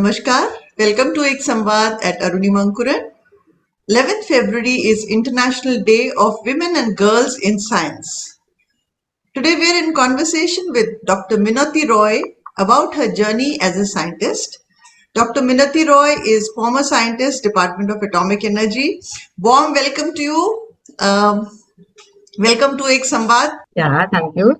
Namaskar. Welcome to Ek Samvaad at Arunima Ankuran. 11th February is International Day of Women and Girls in Science. Today we are in conversation with Dr. Minati Roy about her journey as a scientist. Dr. Minati Roy is former scientist, Department of Atomic Energy. Warm welcome to you. Welcome to Ek Samvaad. Yeah, thank you.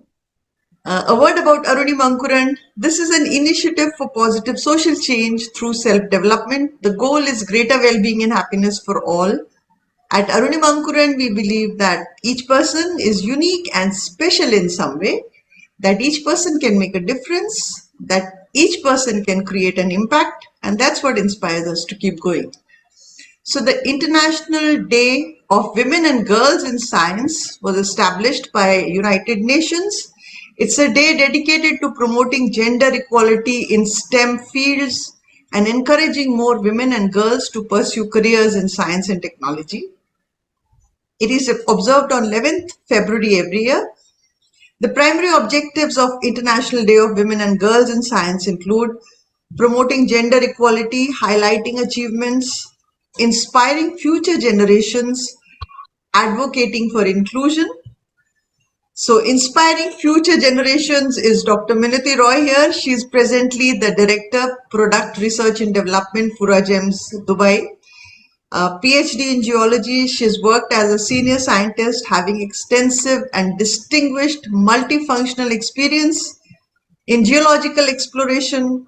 A word about Arunima Ankuran. This is an initiative for positive social change through self-development. The goal is greater well-being and happiness for all. At Arunima Ankuran, we believe that each person is unique and special in some way, that each person can make a difference, that each person can create an impact, and that's what inspires us to keep going. So the International Day of Women and Girls in Science was established by United Nations. It's a day dedicated to promoting gender equality in STEM fields and encouraging more women and girls to pursue careers in science and technology. It is observed on 11th February every year. The primary objectives of International Day of Women and Girls in Science include promoting gender equality, highlighting achievements, inspiring future generations, advocating for inclusion. So inspiring future generations is Dr. Minati Roy here. She is presently the Director, Product Research and Development, Pura Gems, Dubai. PhD in geology, she has worked as a senior scientist having extensive and distinguished multifunctional experience in geological exploration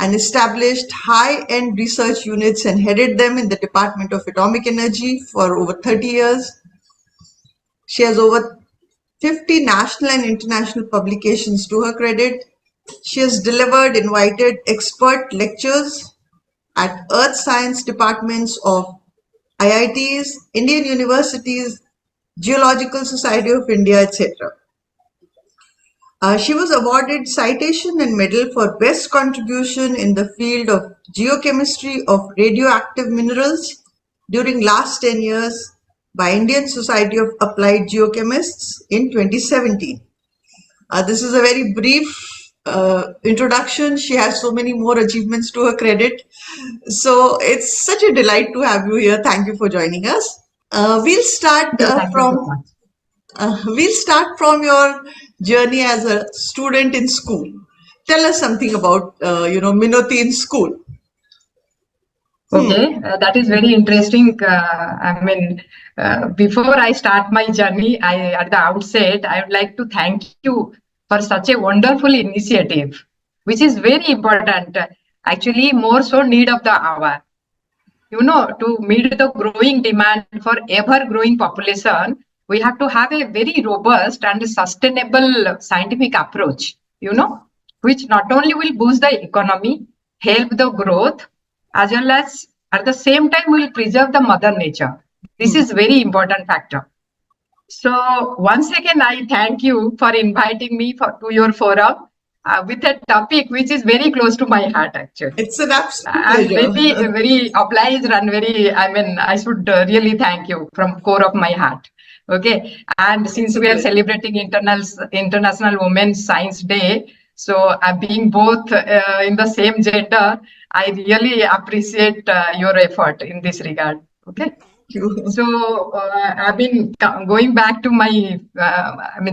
and established high-end research units and headed them in the Department of Atomic Energy for over 30 years. She has over 50 national and international publications to her credit. She has delivered invited expert lectures at earth science departments of IITs, Indian universities, Geological Society of India, etc. She was awarded citation and medal for best contribution in the field of geochemistry of radioactive minerals during last 10 years by Indian Society of Applied Geochemists in 2017. This is a very brief introduction. She has so many more achievements to her credit. So it's such a delight to have you here. Thank you for joining us. We'll start from your journey as a student in school. Tell us something about Minati in school. Okay, that is very interesting. Before I start my journey, at the outset, I would like to thank you for such a wonderful initiative, which is very important. Actually, more so need of the hour. To meet the growing demand for ever-growing population, we have to have a very robust and sustainable scientific approach, which not only will boost the economy, help the growth, as well as at the same time will preserve the mother nature. This is very important factor. So once again, I thank you for inviting me to your forum with a topic which is very close to my heart, actually. It's an absolute I'm pleasure. very obliged and I should really thank you from core of my heart. Okay. And since we are celebrating International Women's Science Day, so being both in the same gender, I really appreciate your effort in this regard. Okay. So I've been going back to my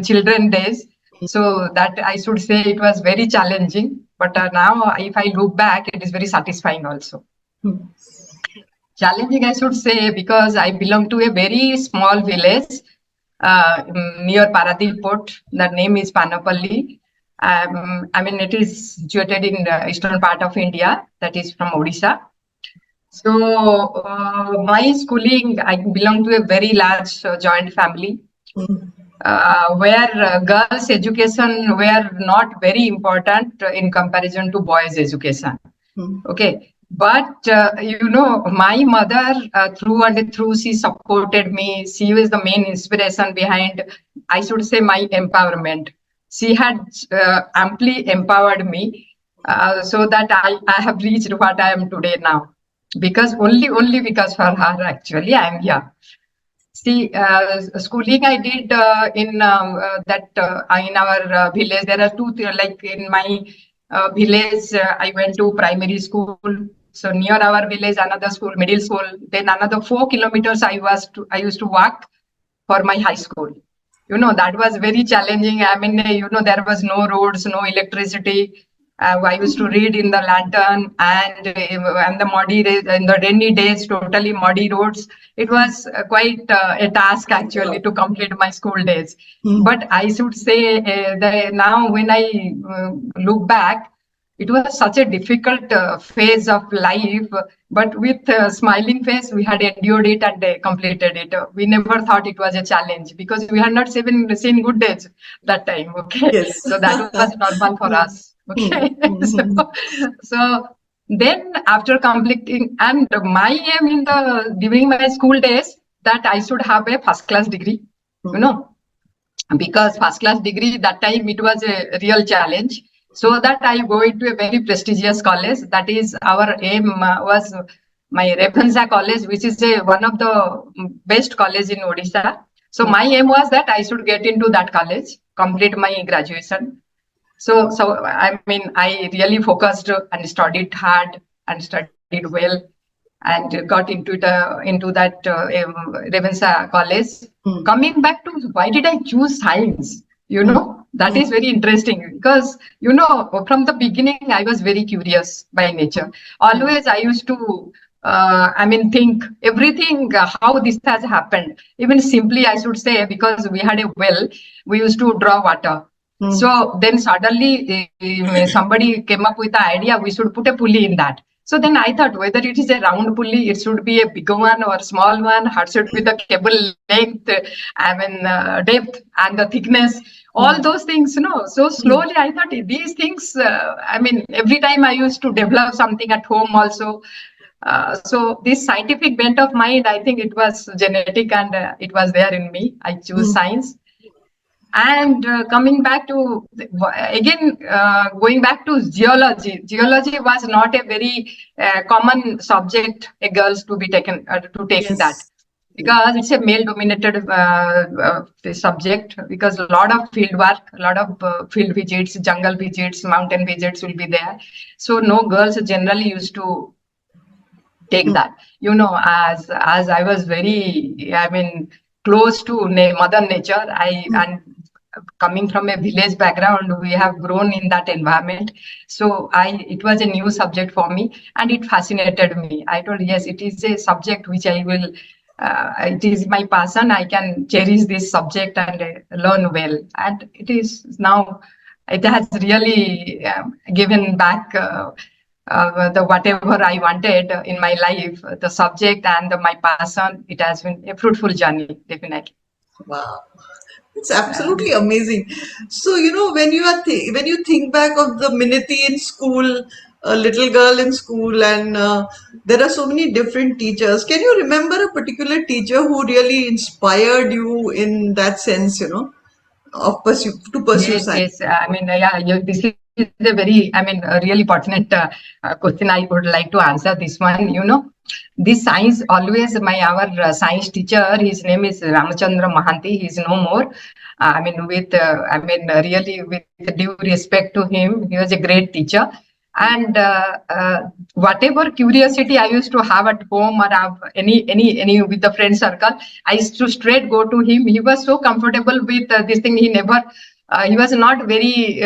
children days. So that I should say it was very challenging. But now if I look back, it is very satisfying also. Challenging, I should say, because I belong to a very small village near Paradip Port. The name is Panapalli. It is situated in the eastern part of India, that is from Odisha. So my schooling, I belong to a very large joint family where girls' education were not very important in comparison to boys' education. Okay. But, my mother, through and through, she supported me. She was the main inspiration behind, I should say, my empowerment. She had amply empowered me so that I have reached what I am today now. Because only because for her, actually, I am here. See, schooling I did in our village. There are two, like in my village, I went to primary school. So near our village, another school, middle school. Then another 4 kilometers I used to walk for my high school. That was very challenging. I mean, there was no roads, no electricity. I used to read in the lantern, and the muddy days, in the rainy days, totally muddy roads. It was quite a task actually to complete my school days. But I should say that now when I look back, it was such a difficult phase of life, but with a smiling face, we had endured it and completed it. We never thought it was a challenge because we had not even seen good days that time. Okay, Yes. so that was normal for us. Okay, so then after completing, and my aim during my school days that I should have a first class degree. Because first class degree that time it was a real challenge, so that I go into a very prestigious college. That is our aim was my Rebhansa college, which is one of the best college in Odisha. So my aim was that I should get into that college, complete my graduation. So I mean, I really focused and studied hard and studied well, and got into that Rebhansa college. Coming back to why did I choose science? That is very interesting because from the beginning I was very curious by nature. Always I used to think everything how this has happened. Even simply I should say, because we had a well, we used to draw water. So then suddenly somebody came up with the idea we should put a pulley in that. So then I thought whether it is a round pulley, it should be a bigger one or a small one, how should be the cable length, depth and the thickness, all those things, So slowly I thought these things, every time I used to develop something at home also. So this scientific bent of mind, I think it was genetic and it was there in me. I choose science. And coming back to again, going back to geology. Geology was not a very common subject a girls to be taken to take that, because it's a male-dominated subject. Because a lot of field work, a lot of field visits, jungle visits, mountain visits will be there. So no girls generally used to take that. As I was very, close to Mother Nature. And coming from a village background, we have grown in that environment. So it was a new subject for me, and it fascinated me. I told, yes, it is a subject which I will. It is my passion. I can cherish this subject and learn well. And it is now. It has really given back. The whatever I wanted in my life, the subject and my passion, it has been a fruitful journey, definitely. Wow. It's absolutely amazing. So, when when you think back of the Minati in school, a little girl in school, and there are so many different teachers. Can you remember a particular teacher who really inspired you in that sense, of pursue Yes, science? yes. This is a very, a really pertinent question. I would like to answer this one. This science always, our science teacher, his name is Ramachandra Mahanti. He is no more. Really with due respect to him, he was a great teacher. And whatever curiosity I used to have at home or have any with the friend circle, I used to straight go to him. He was so comfortable with this thing. He was not very,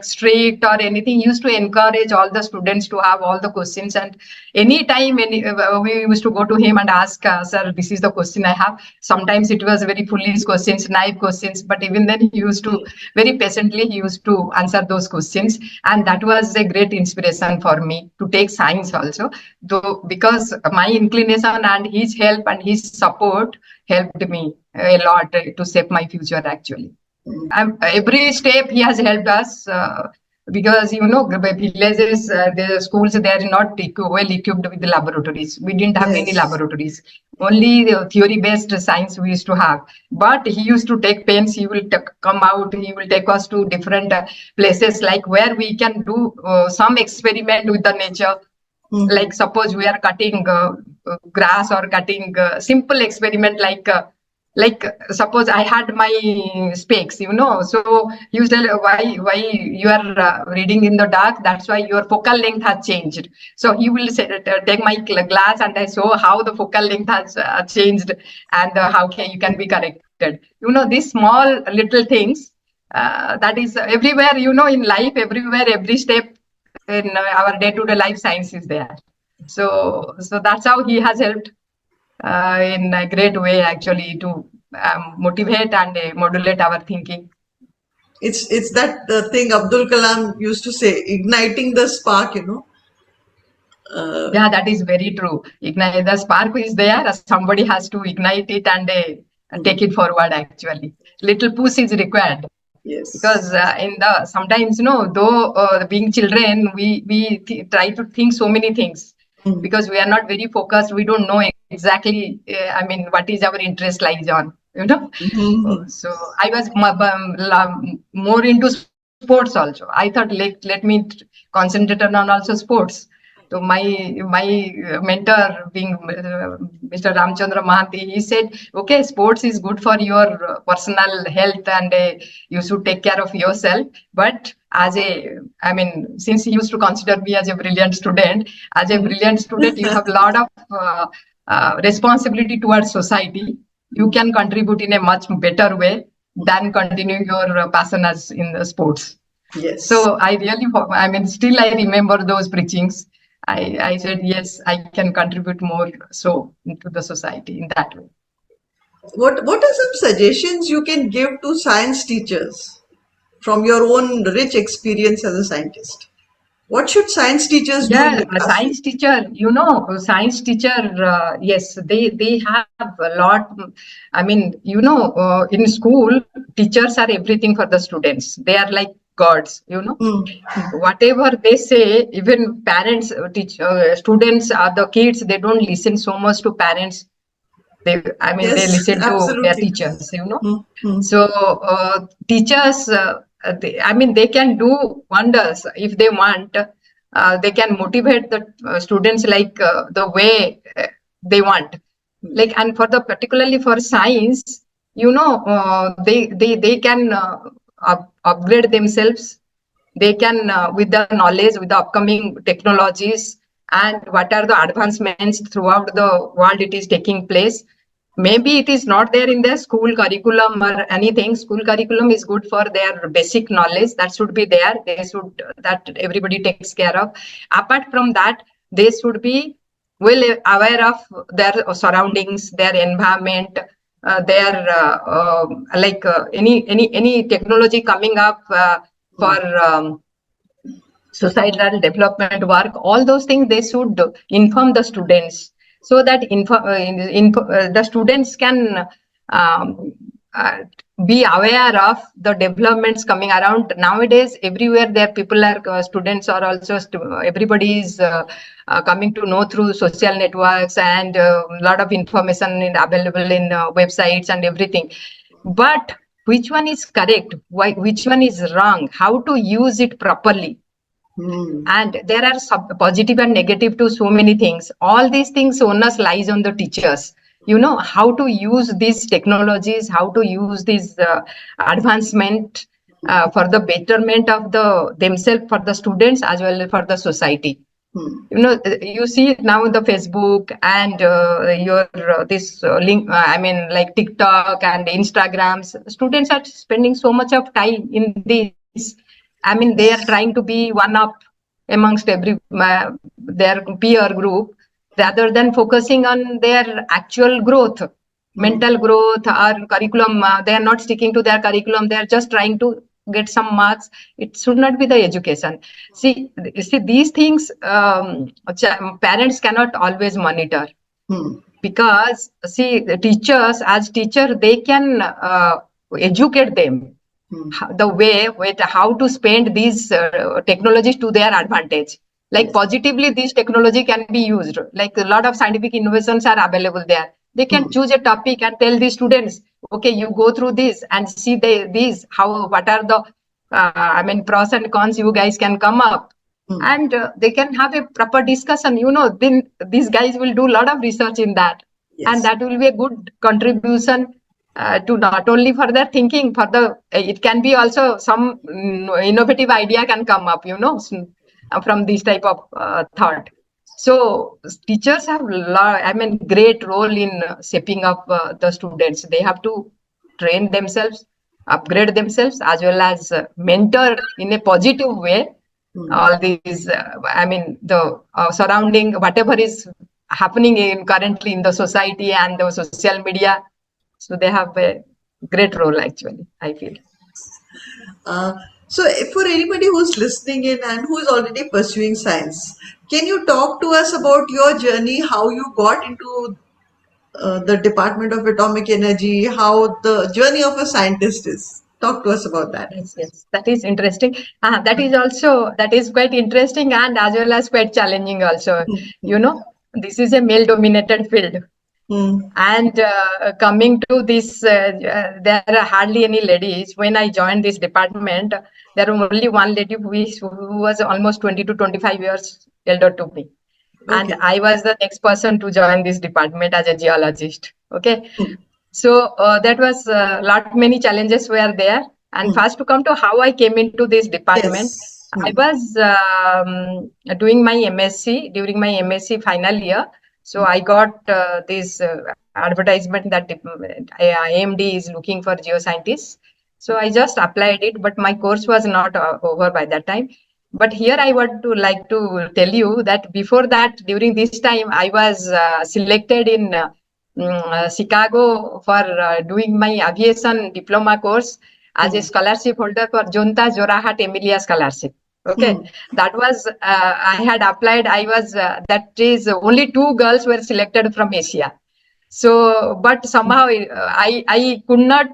strict or anything. He used to encourage all the students to have all the questions. And anytime we used to go to him and ask, sir, this is the question I have. Sometimes it was very foolish questions, naive questions, but even then he used to, very patiently, he used to answer those questions. And that was a great inspiration for me to take science also, though, because my inclination and his help and his support helped me a lot to shape my future actually. Every step he has helped us, because villages, the schools, they are not well equipped with the laboratories. We didn't have any Yes. laboratories, only the theory based science we used to have. But he used to take pains. He will come out, he will take us to different places, like where we can do some experiment with the nature. Like suppose we are cutting grass or cutting simple experiment, like like suppose I had my specs, so he was tell why you are reading in the dark. That's why your focal length has changed. So he will say, take my glass and I show how the focal length has changed and how you can be corrected. These small little things that is everywhere. In life, everywhere, every step in our day-to-day life, science is there. So that's how he has helped in a great way actually to motivate and modulate our thinking. It's that thing Abdul Kalam used to say, igniting the spark. Yeah, that is very true. Ignite the spark is there. Somebody has to ignite it and take it forward. Actually, little push is required because Yes. in the sometimes though being children we try to think so many things Mm. because we are not very focused. We don't know exactly. I mean, what is our interest lies on. Mhm. So I was more into sports also. I thought let me concentrate on also sports. So my mentor being Mr. Ramchandra Mahanti, he said, okay, sports is good for your personal health and you should take care of yourself. But I mean, since he used to consider me as a brilliant student, you have a lot of responsibility towards society. You can contribute in a much better way than continuing your passion as in the sports. Yes. So I mean, still I remember those preachings. I said, yes, I can contribute more so into the society in that way. What are some suggestions you can give to science teachers from your own rich experience as a scientist? What should science teachers do in Yeah, the a classroom? science teacher, yes, they have a lot. I mean, in school, teachers are everything for the students. They are like gods. Mm. Whatever they say, even parents, students, the kids, they don't listen so much to parents. They Yes, listen to their absolutely. teachers. Mm. Mm. So teachers, they can do wonders if they want. They can motivate the students like the way they want. Like, and for the particularly for science, they can upgrade themselves. They can with the knowledge, with the upcoming technologies, and what are the advancements throughout the world it is taking place. Maybe it is not there in their school curriculum or anything. School curriculum is good for their basic knowledge. That should be there. They should, that everybody takes care of. Apart from that, they should be well aware of their surroundings, their environment, their like any technology coming up for societal development work. All those things they should inform the students so that the students can um, uh, be aware of the developments coming around nowadays. Everywhere there people are students are also everybody is coming to know through social networks and a lot of information available in websites and everything. But which one is correct, which one is wrong, how to use it properly, Mm. and there are positive and negative to so many things. All these things onus lies on the teachers, how to use these technologies, how to use these advancement for the betterment of themselves, for the students as well as for the society. Mm. You see now the Facebook and your this link, like TikTok and Instagrams, students are spending so much of time in this. They are trying to be one up amongst their peer group rather than focusing on their actual growth, Mm. mental growth or curriculum. They are not sticking to their curriculum. They are just trying to get some marks. It should not be the education. See these things. Parents cannot always monitor, Mm. because see the teachers, as teacher, they can educate them Mm. the way with how to spend these technologies to their advantage. Like Yes. positively, this technology can be used. Like a lot of scientific innovations are available there. They can Mm. choose a topic and tell the students, okay, you go through this and see these how what are the pros and cons. You guys can come up Mm. and they can have a proper discussion. Then these guys will do a lot of research in that, and Yes. that will be a good contribution to not only for their thinking, for the it can be also some innovative idea can come up, from this type of thought. So teachers have great role in shaping up the students. They have to train themselves, upgrade themselves, as well as mentor in a positive way all these the surrounding whatever is happening in currently in the society and the social media. So they have a great role, actually, I feel. Uh, for anybody who's listening in and who's already pursuing science, can you talk to us about your journey, how you got into the Department of Atomic Energy, how the journey of a scientist is? Talk to us about that. Yes, that is interesting. That is quite interesting and as well as quite challenging also. You know, this is a male-dominated field. Hmm. And coming to this, there are hardly any ladies. When I joined this department, there was only one lady who was almost 20 to 25 years elder to me. And Okay. I was the next person to join this department as a geologist. Okay. Hmm. So that was lot many challenges were there. And Hmm. first to come to how I came into this department, Yes. I Hmm. was doing my MSc during my MSc final year. So I got this advertisement that IMD is looking for geoscientists. So I just applied it, but my course was not over by that time. But here I would to like to tell you that before that, during this time, I was selected in Chicago for doing my aviation diploma course as a Hmm. scholarship holder for Junta Jorahat Emilia scholarship. Okay, Hmm. that was I had applied. I was that is only two girls were selected from Asia. So, but somehow I could not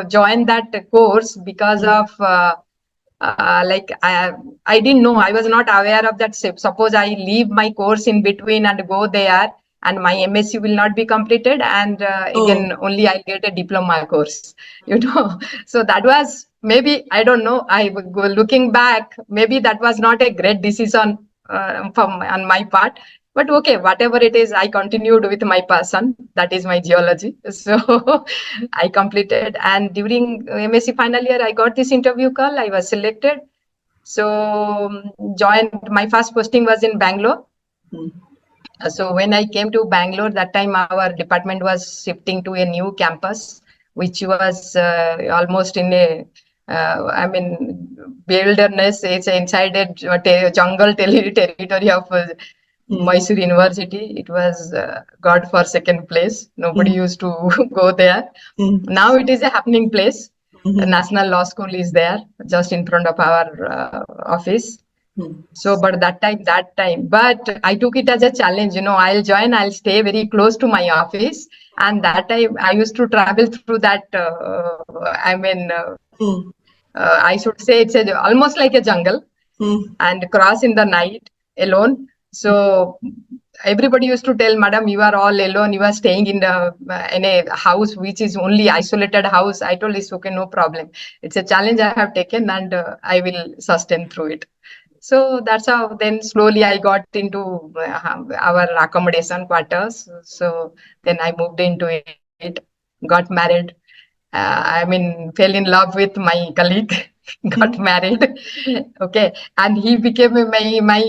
join that course because Hmm. of like I didn't know. I was not aware of that. Suppose I leave my course in between and go there, and my MSc will not be completed, and Oh. again only I'll get a diploma course. You know, so that was maybe I don't know. I would go looking back, maybe that was not a great decision from on my part. But okay, whatever it is, I continued with my passion. That is my geology. So I completed, and during MSc final year, I got this interview call. I was selected. So joined. My first posting was in Bangalore. Hmm. So when I came to Bangalore, that time our department was shifting to a new campus, which was almost in a, wilderness. It's inside a jungle territory of Hmm. Mysore University. It was God-forsaken place. Nobody Hmm. used to go there. Hmm. Now it is a happening place. A Hmm. National Law School is there, just in front of our office. Hmm. So, but but I took it as a challenge. I'll join, I'll stay very close to my office. And that time I used to travel through that, Hmm. I should say it's almost like a jungle Hmm. and cross in the night alone. So everybody used to tell, Madam, you are all alone. You are staying in a house which is only isolated house. I told, it's okay, no problem. It's a challenge I have taken, and I will sustain through it. So that's how then slowly I got into our accommodation quarters. So then I moved into it, got married. Fell in love with my colleague, got Hmm. married. Okay, and he became my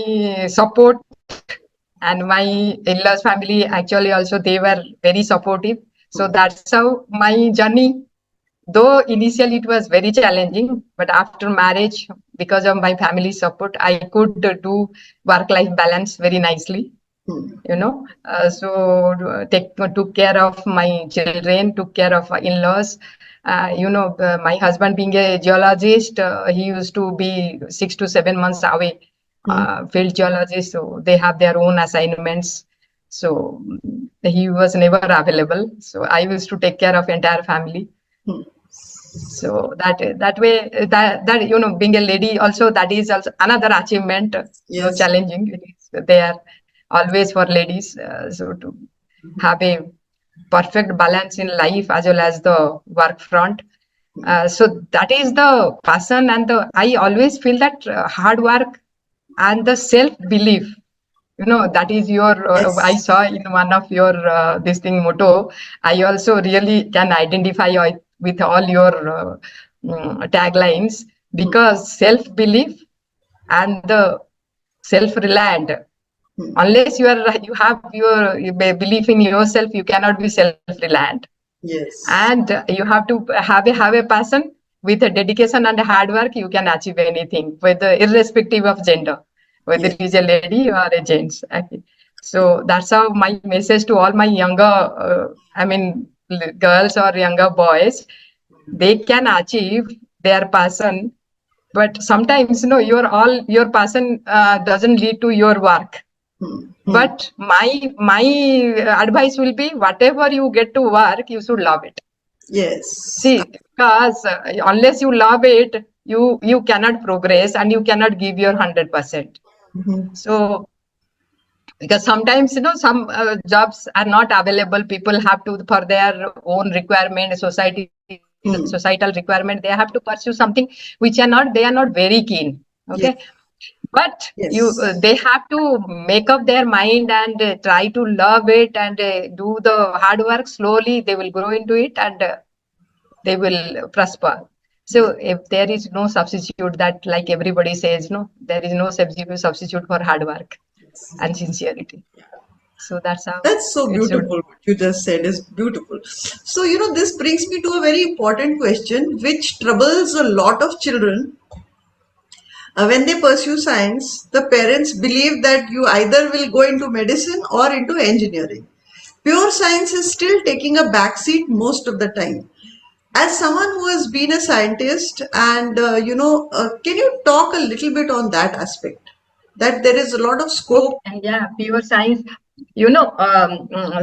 support, and my in-laws family actually also they were very supportive. So that's how my journey. Though initially it was very challenging, but after marriage, because of my family support, I could do work-life balance very nicely. Hmm. So took care of my children, took care of my in-laws. My husband being a geologist, he used to be 6 to 7 months away, Hmm. field geologist. So they have their own assignments. So he was never available. So I used to take care of entire family. Hmm. So that way, that being a lady also, that is also another achievement, though Yes. challenging. It is there always for ladies. So to have a perfect balance in life as well as the work front. So that is the passion, and I always feel that hard work and the self belief. that is your I Yes. saw in one of your this thing motto. I also really can identify with all your taglines, Hmm. because self belief and the self reliant, Hmm. unless you have your belief in yourself, you cannot be self reliant. Yes. And you have to have a passion. With a dedication and hard work, you can achieve anything, whether irrespective of gender, whether it is Yes. a lady or a gents. Okay. So that's how my message to all my younger girls or younger boys. They can achieve their passion, but sometimes your passion doesn't lead to your work. Hmm. Hmm. But my advice will be, whatever you get to work, you should love it. Yes. See, because unless you love it, you cannot progress and you cannot give your 100%. Mhm. So because sometimes some jobs are not available, people have to, for their own requirement, Hmm. societal requirement, they have to pursue something which they are not very keen. Okay. Yes. But Yes. they have to make up their mind and try to love it and do the hard work. Slowly they will grow into it, and they will prosper. So Yes. if there is no substitute, that like everybody says, no, there is no substitute for hard work and sincerity. So that's how That's so it should. beautiful. What you just said is beautiful. So, this brings me to a very important question which troubles a lot of children. When they pursue science, the parents believe that you either will go into medicine or into engineering. Pure science is still taking a backseat most of the time. As someone who has been a scientist, and can you talk a little bit on that aspect? That there is a lot of scope. Okay, yeah, pure science.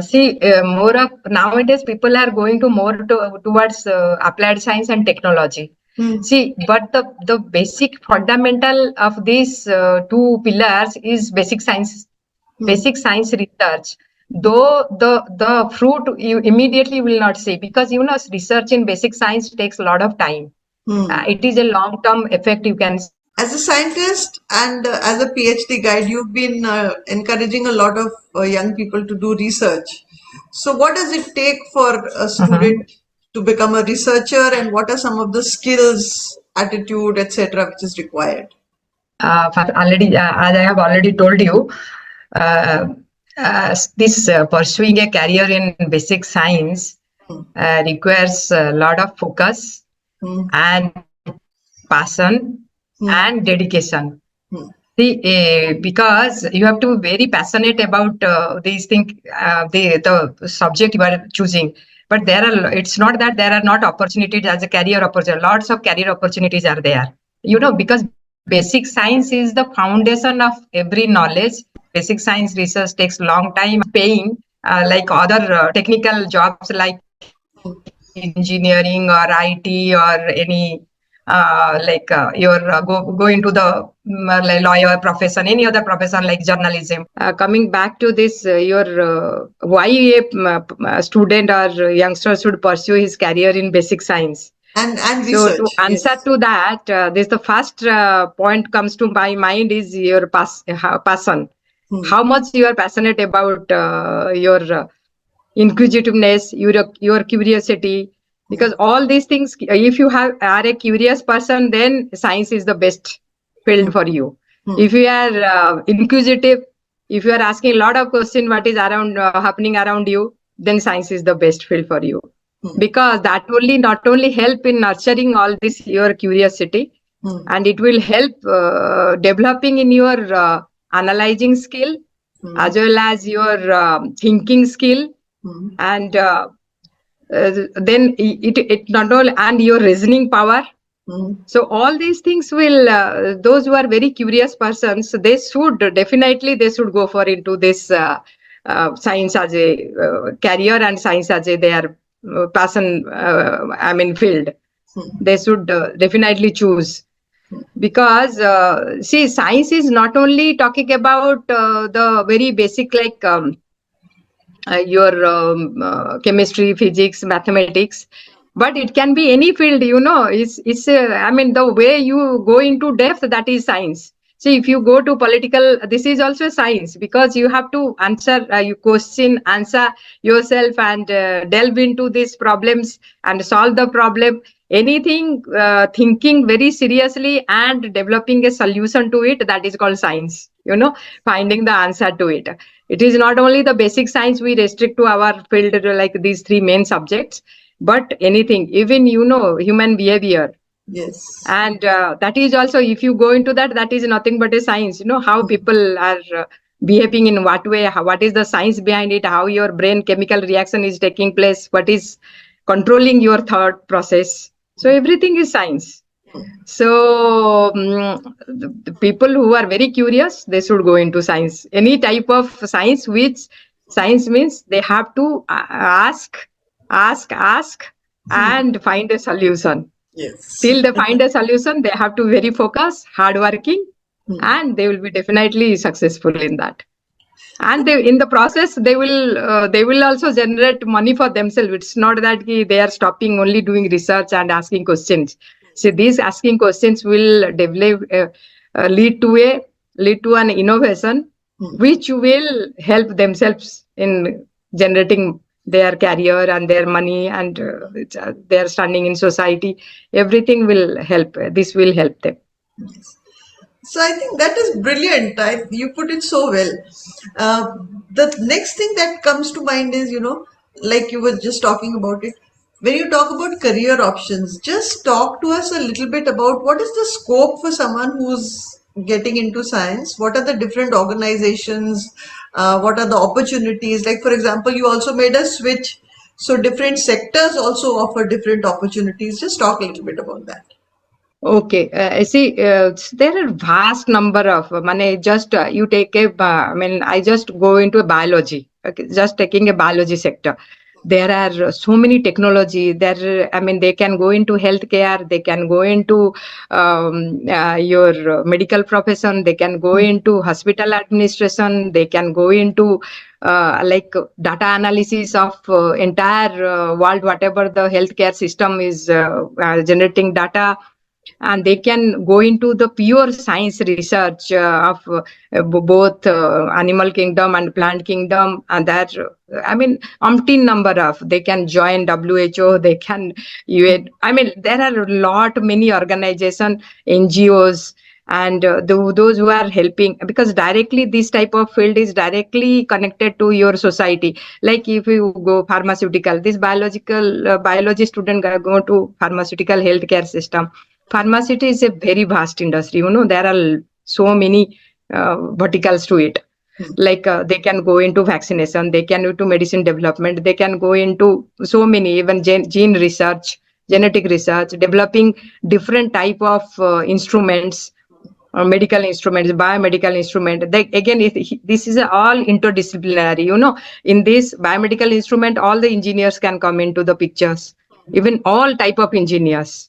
See, more of nowadays people are going to more towards applied science and technology. Hmm. See, but the basic fundamental of these two pillars is Hmm. basic science research. Though the fruit you immediately will not see, because research in basic science takes a lot of time. Hmm. It is a long term effect, you can say. As a scientist and as a PhD guide, you've been encouraging a lot of young people to do research. So, what does it take for a Mhm. student to become a researcher, and what are some of the skills, attitude, etc., which is required? Already, as I have already told you, uh, this pursuing a career in basic science Hmm. requires a lot of focus Hmm. and passion Hmm. and dedication. Hmm. See, because you have to be very passionate about these things, the subject you are choosing. But it's not that there are not opportunities as a career opportunity. Lots of career opportunities are there. Because basic science is the foundation of every knowledge. Basic science research takes long time, paying like other technical jobs like engineering or IT or any like your go into the like lawyer profession, any other profession like journalism. Coming back to this, your why a student or youngster should pursue his career in basic science. And So to research, answer yes. to that, this the first point comes to my mind is your passion. Hmm. How much you are passionate about your inquisitiveness, your curiosity, because all these things, if you are a curious person, then science is the best Hmm. field for you. Hmm. If you are inquisitive, if you are asking a lot of questions what is around happening around you, then science is the best field for you, Hmm. because that only not only help in nurturing all this your curiosity, Hmm. and it will help developing in your analyzing skill, Hmm. as well as your thinking skill, Hmm. and then it not only, and your reasoning power. Hmm. So all these things will those who are very curious persons, they should definitely they should go for into this science as a career, and science as a their passion field. Hmm. They should definitely choose, because see, science is not only talking about the very basic like your chemistry, physics, mathematics, but it can be any field. It's the way you go into depth, that is science. See, if you go to political, this is also science, because you have to answer, you question, answer yourself, and delve into these problems and solve the problem. Anything, thinking very seriously and developing a solution to it, that is called science. Finding the answer to it. It is not only the basic science we restrict to our field, like these three main subjects, but anything, even human behavior. Yes. And that is also, if you go into that, that is nothing but a science. How people are behaving, in what way, what is the science behind it, how your brain chemical reaction is taking place, what is controlling your thought process. So everything is science. So the people who are very curious, they should go into science, any type of science, which science means they have to ask and find a solution. Yes. Till they find a solution, they have to very focus, hardworking, and they will be definitely successful in that. And in the process, they will also generate money for themselves. It's not that they are stopping only doing research and asking questions. See, these asking questions will develop, lead to an innovation, which will help themselves in generating their career and their money, and their standing in society. Everything will help. This will help them. So I think that is brilliant. You put it so well. The next thing that comes to mind is, like you were just talking about it. When you talk about career options, just talk to us a little bit about what is the scope for someone who's getting into science. What are the different organizations? What are the opportunities? Like, for example, you also made a switch. So different sectors also offer different opportunities. Just talk a little bit about that. Okay, I see. There are vast number of. Just you take a. I just go into a biology. Okay, just taking a biology sector. There are so many technology. They can go into healthcare. They can go into your medical profession. They can go into hospital administration. They can go into like data analysis of entire world, whatever the healthcare system is generating data, and they can go into the pure science research of both animal kingdom and plant kingdom, and that umpteen number of, they can join WHO, they can UN. There are a lot many organization, NGOs, and those who are helping, because directly this type of field is directly connected to your society. Like if you go pharmaceutical, this biology student go to pharmaceutical healthcare system. Pharmacy is a very vast industry. There are so many verticals to it. Like they can go into vaccination, they can go into medicine development, they can go into so many, even gene research, genetic research, developing different type of instruments, medical instruments, biomedical instrument. Again, this is all interdisciplinary. In this biomedical instrument, all the engineers can come into the pictures. Even all type of engineers,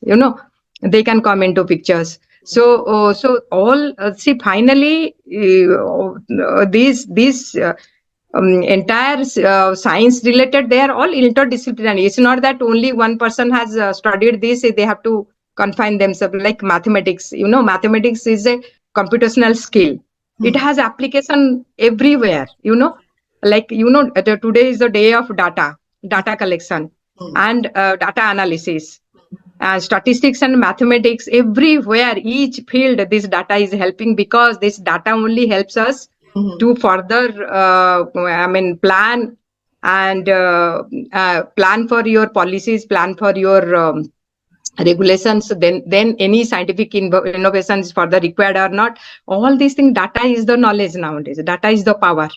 they can come into pictures. So all see, finally, these entire science related, they are all interdisciplinary. It's not that only one person has studied this, they have to confine themselves. Like mathematics, mathematics is a computational skill. It has application everywhere. Like today is the day of data collection and data analysis, statistics and mathematics. Everywhere, each field, this data is helping, because this data only helps us to further plan, and plan for your policies, plan for your regulations. Then any scientific innovation is further required or not. All these things, data is the knowledge nowadays, data is the power.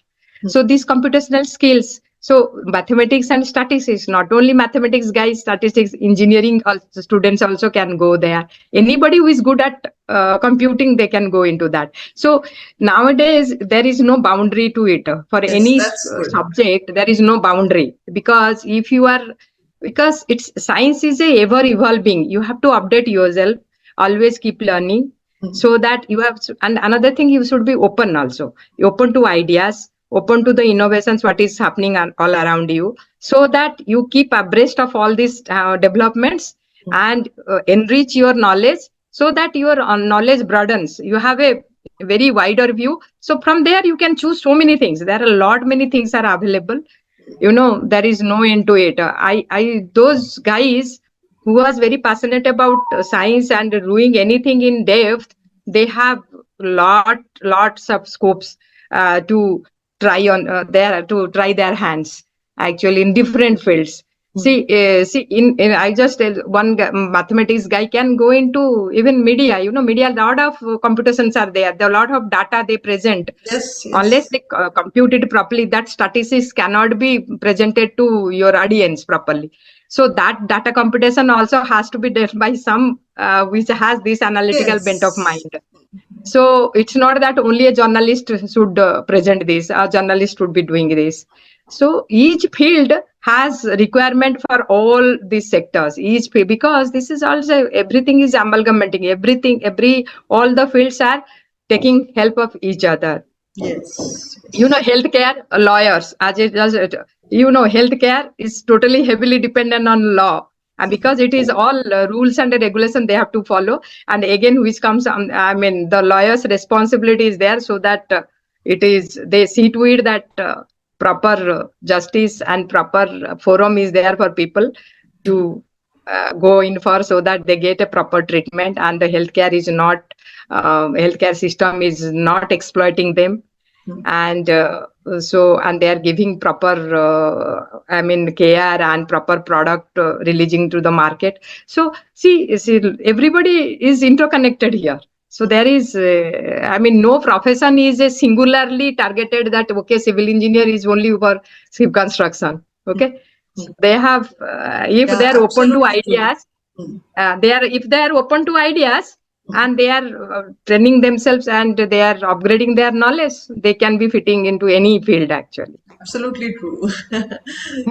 So these computational skills, so mathematics and statistics, not only mathematics guys, statistics, engineering students also can go there. Anybody who is good at computing, they can go into that. So nowadays there is no boundary to it. For Yes, any that's good. subject, there is no boundary, because if you are, because it's science is a ever evolving, you have to update yourself, always keep learning, so that you have and another thing, you should be open also, open to ideas, open to the innovations, what is happening all around you, so that you keep abreast of all these developments, and enrich your knowledge, so that your knowledge broadens. You have a very wider view. So from there you can choose so many things. There are a lot many things are available. There is no end to it. I those guys who was very passionate about science and doing anything in depth, they have lots of scopes to try on their hands actually in different fields. See, in I just tell one mathematics guy can go into even media. Media, a lot of computations are there. There are a lot of data they present. Yes, Unless yes. they compute it properly, that statistics cannot be presented to your audience properly. So that data computation also has to be done by some which has this analytical bent of Yes. mind. So it's not that only a journalist should present this. A journalist should be doing this. So each field has requirement for all these sectors. Because this is also everything is amalgamating. All the fields are taking help of each other. Yes. Healthcare, lawyers, healthcare is totally heavily dependent on law. And because it is all rules and regulation they have to follow. And again, which comes, the lawyer's responsibility is there, so that they see to it that proper justice and proper forum is there for people to go in for, so that they get a proper treatment, and the healthcare system is not exploiting them. And and they are giving proper care and proper product releasing to the market. So see, everybody is interconnected here. So there is no profession is a singularly targeted that okay, civil engineer is only for civil construction. Okay, so they have if Yeah, they are open to absolutely true. ideas, if they are open to ideas, and they are training themselves, and they are upgrading their knowledge, they can be fitting into any field actually. Absolutely true.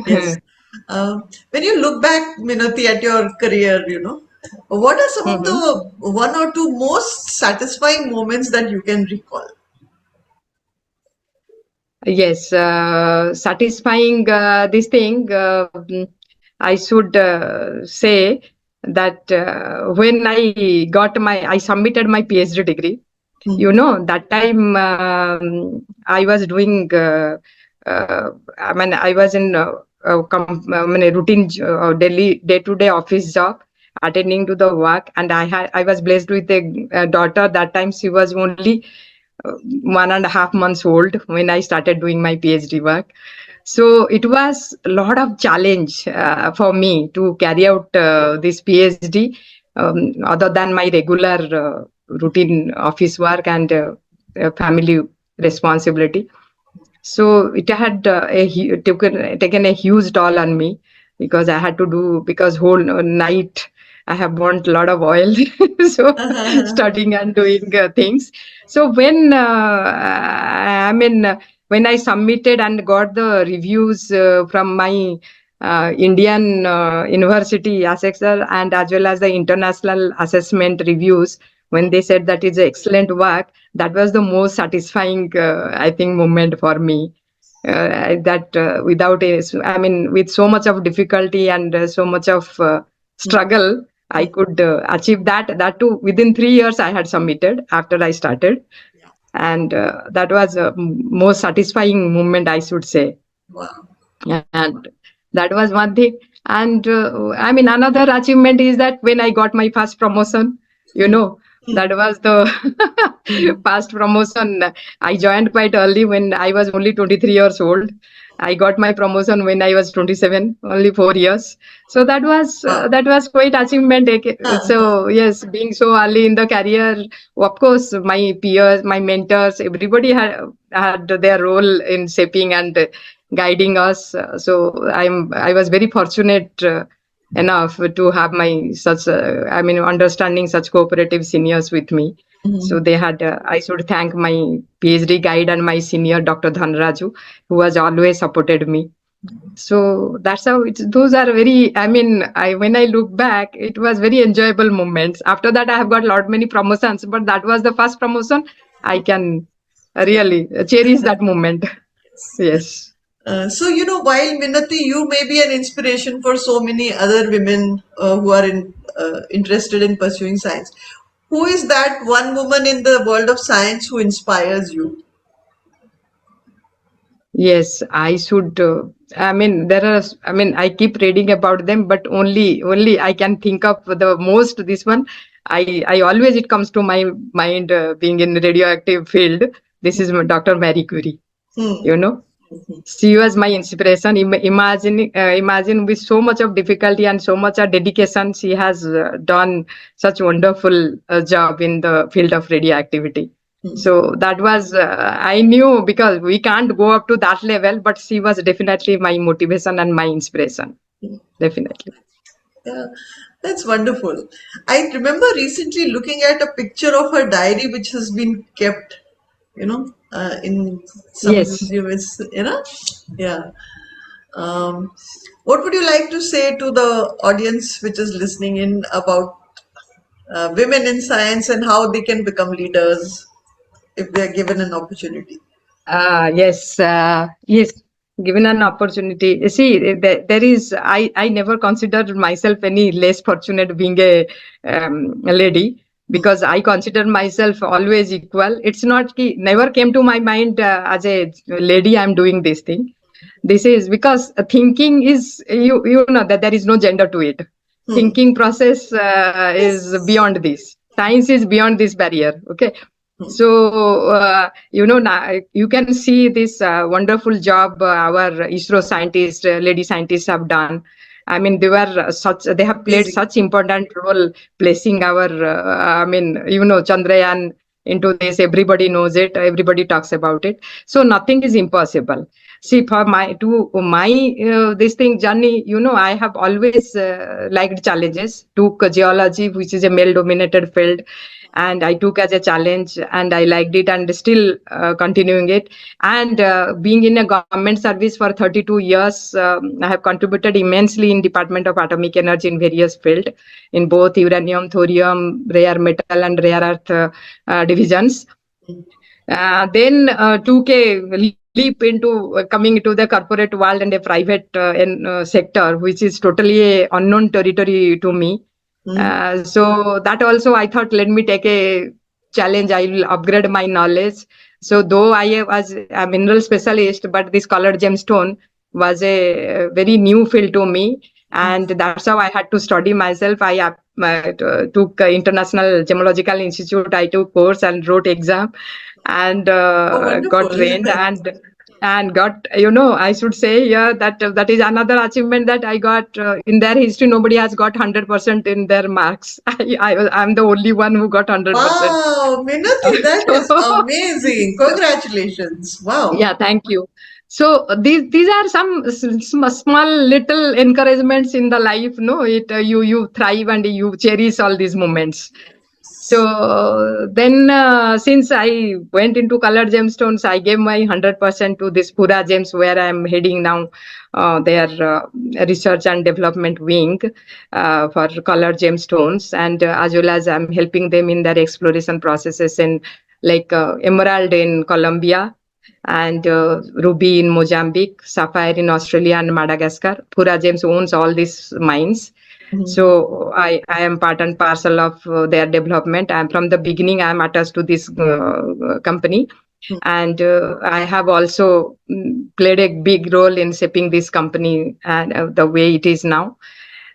Yes. When you look back, Minati, at your career, what are some of Mhm. the one or two most satisfying moments that you can recall? Yes, satisfying this thing. I should say that I submitted my PhD degree. That time I was doing. I was in a routine daily day-to-day office job, attending to the work, and I was blessed with a daughter. That time she was only 1.5 months old when I started doing my PhD work. So it was a lot of challenge for me to carry out this PhD, other than my regular routine office work and family responsibility. So it had taken a huge toll on me, because I had to do, because whole night I have burnt a lot of oil, so studying and doing things. So when I submitted and got the reviews from my Indian university assessor, and as well as the international assessment reviews, when they said that it's excellent work, that was the most satisfying, I think, moment for me. That with so much of difficulty and so much of struggle, I could achieve that. That too, within 3 years, I had submitted after I started, and that was a most satisfying moment, I should say. Wow. And that was one thing. And another achievement is that when I got my first promotion, you know that was the past promotion. I joined quite early when I was only 23 years old. I got my promotion when I was 27, only 4 years. So Wow. that was quite achievement. So yes, being so early in the career, of course, my peers, my mentors, everybody had their role in shaping and guiding us. So I was very fortunate enough to have my such understanding such cooperative seniors with me. So they had I should thank my PhD guide and my senior Dr. Dhanraju, who has always supported me. So that's how those are very, when I look back, it was very enjoyable moments. After that, I have got lot many promotions, but that was the first promotion. I can Yeah. really cherish that moment. Yes. So, while Minati, you may be an inspiration for so many other women who are interested in pursuing science. Who is that one woman in the world of science who inspires you? Yes, I should. I mean, there are. I mean, I keep reading about them, but only I can think of the most. This one, I always it comes to my mind. Being in radioactive field, this is Dr. Marie Curie. Hmm. You know, she was my inspiration. Imagine with so much of difficulty and so much of dedication, she has done such wonderful job in the field of radioactivity. Hmm. So that was I knew because we can't go up to that level, but she was definitely my motivation and my inspiration. Definitely. Yeah, that's wonderful. I remember recently looking at a picture of her diary, which has been kept, in some Yes. museum. Yeah. Um, what would you like to say to the audience which is listening in about women in science and how they can become leaders if they are given an opportunity? Yes. Given an opportunity, you see, there is. I never considered myself any less fortunate being a lady because I consider myself always equal. It's not never came to my mind as a lady. I'm doing this thing. This is because thinking is you know that there is no gender to it. Hmm. Thinking process is Yes. beyond this. Science is beyond this barrier. Okay, Hmm. so now you can see this wonderful job our ISRO scientists, lady scientists have done. I mean, they have played Amazing. such important role placing our, Chandrayaan into this. Everybody knows it. Everybody talks about it. So nothing is impossible. See, for my this thing journey, I have always liked challenges. Took geology, which is a male-dominated field, and I took as a challenge, and I liked it, and still continuing it. And being in a government service for 32 years, I have contributed immensely in Department of Atomic Energy in various fields, in both uranium, thorium, rare metal, and rare earth divisions. Then took a leap into coming into the corporate world and a private sector, which is totally a unknown territory to me. Hmm. So that also I thought, let me take a challenge. I will upgrade my knowledge. So though I was a mineral specialist, but this colored gemstone was a very new field to me, and that's how I had to study myself. I took International Gemological Institute. I took course and wrote exam, and Oh, got wonderful. trained and got, I should say, yeah, that is another achievement that I got in their history. Nobody has got 100% in their marks. I'm the only one who got 100%. Wow, Minati, that is So amazing. Congratulations. Wow. yeah, thank you. So these are some small little encouragements in the life. No, you thrive and you cherish all these moments. So then, since I went into colored gemstones, I gave my 100% to this Pura Gems, where I'm heading now, their research and development wing for colored gemstones, and as well as I'm helping them in their exploration processes in like emerald in Colombia, and ruby in Mozambique, sapphire in Australia and Madagascar. Pura Gems owns all these mines. Mhm. So I am part and parcel of their development. I'm from the beginning. I'm attached to this company, and I have also played a big role in shaping this company and the way it is now.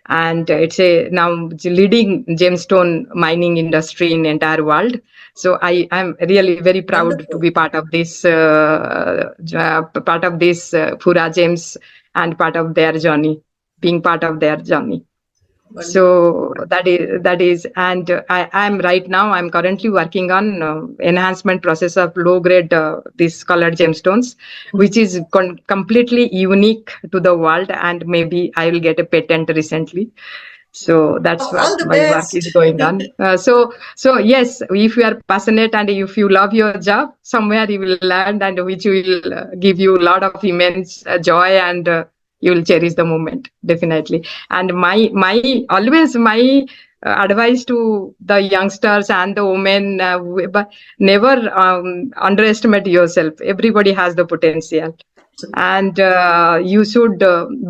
And it's a now leading gemstone mining industry in entire world. So I am really very proud to Wonderful. be part of this Pura Gems and part of their journey, being part of their journey. Wonderful. So that is, and I'm right now. I'm currently working on enhancement process of low grade these colored gemstones, which is completely unique to the world, and maybe I will get a patent recently. So that's what All the my work best. is going on. So yes, if you are passionate and if you love your job, somewhere you will land, and which will give you a lot of immense joy, and you will cherish the moment definitely. And my always my advice to the youngsters and the women, but never underestimate yourself. Everybody has the potential, and you should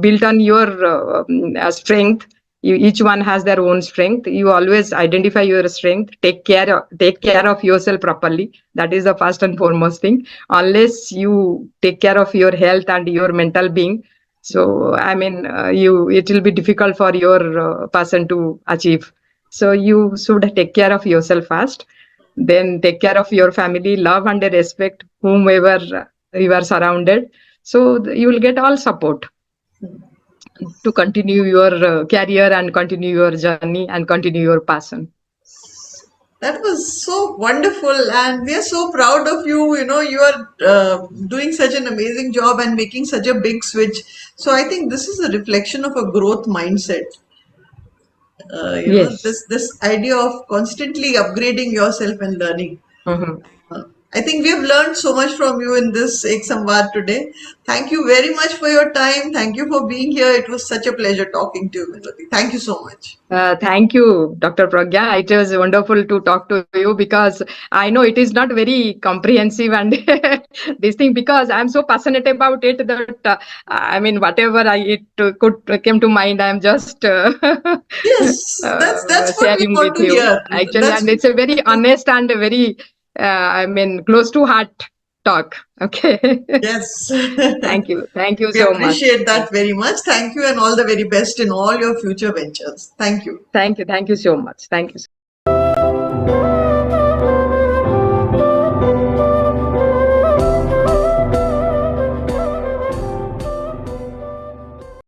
build on your strength, Each one has their own strength. You always identify your strength, take care of yourself properly. That is the first and foremost thing. Unless you take care of your health and your mental being, so I mean, it will be difficult for your person to achieve. So you should take care of yourself first, then take care of your family, love and respect whomever you are surrounded. So you will get all support to continue your career and continue your journey and continue your passion. That was so wonderful, and we are so proud of you. You know, you are doing such an amazing job and making such a big switch. So I think this is a reflection of a growth mindset. Yes. This idea of constantly upgrading yourself and learning. Mhm. I think we have learned so much from you in this Ek Samvaad today. Thank you very much for your time. Thank you for being here. It was such a pleasure talking to you, Minati. Thank you so much. Thank you, Dr. Pragya. It was wonderful to talk to you because I know it is not very comprehensive and this thing, because I'm so passionate about it that I mean, whatever could came to mind, I'm just Yes, that's what we sharing want with to you hear. actually, That's and it's a very honest and a very I mean, close to heart talk. Okay. yes. Thank you We so much. appreciate that very much. Thank you and all the very best in all your future ventures. Thank you. Thank you so much. Thank you so much.